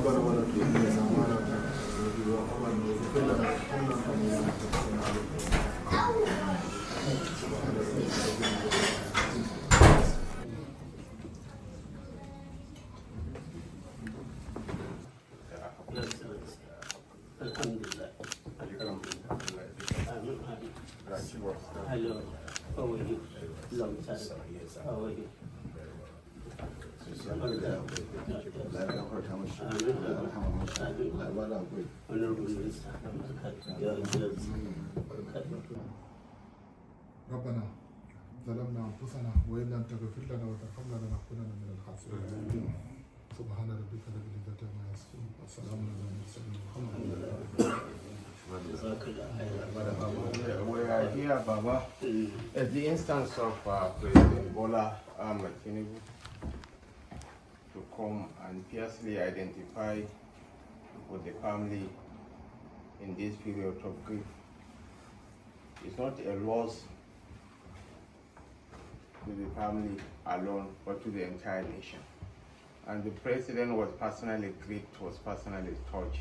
Alhamdulillah. Hello. How are you? Long time. How are you? ربنا ظلمنا أنفسنا وإن لم تغفر لنا وترحمنا لنكونن من الخاسرين سبحان ربك رب العزة عما يصفون وسلام على المرسلين والحمد لله. We are here, Baba, at the instance of President Bola Ahmed Tinubu to come and fiercely identify with the family in this period of grief. It's not a loss to the family alone, but to the entire nation. And the president was personally grieved, was personally touched.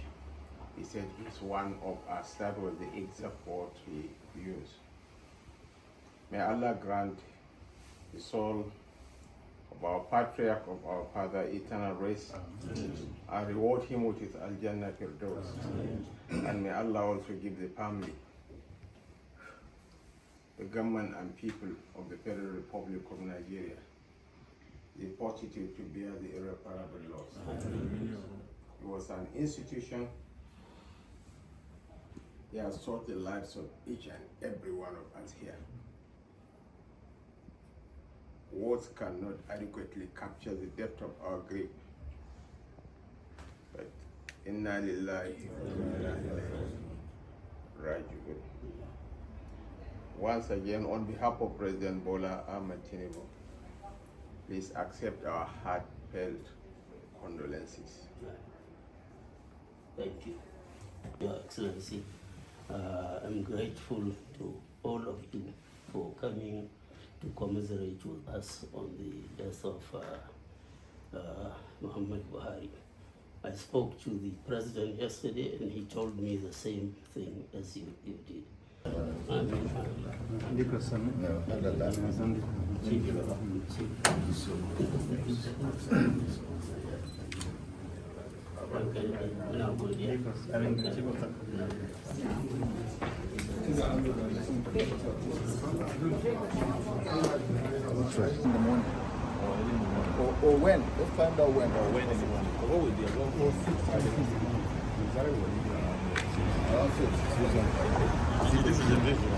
He said it's one of us. That was the exact word he used. May Allah grant the soul of our patriarch, of our father, eternal rest, and reward him with his Al-Jannah Firdaus. And may Allah also give the family, the government and people of the Federal Republic of Nigeria the fortitude to bear the irreparable loss. It was an institution. He has taught the lives of each and every one of us here. Words cannot adequately capture the depth of our grief. But inna lillahi wa inna ilayhi raji'un. Once again, on behalf of President Bola Ahmed Tinubu, please accept our heartfelt condolences. Thank you, Your Excellency. I'm grateful to all of you for coming to commiserate with us on the death of Muhammad Buhari. I spoke to the president yesterday and he told me the same thing as you did. In the morning. Or when? Let's find out when. Or when in the morning. What would be around 6? Around 6. See, this is a visual.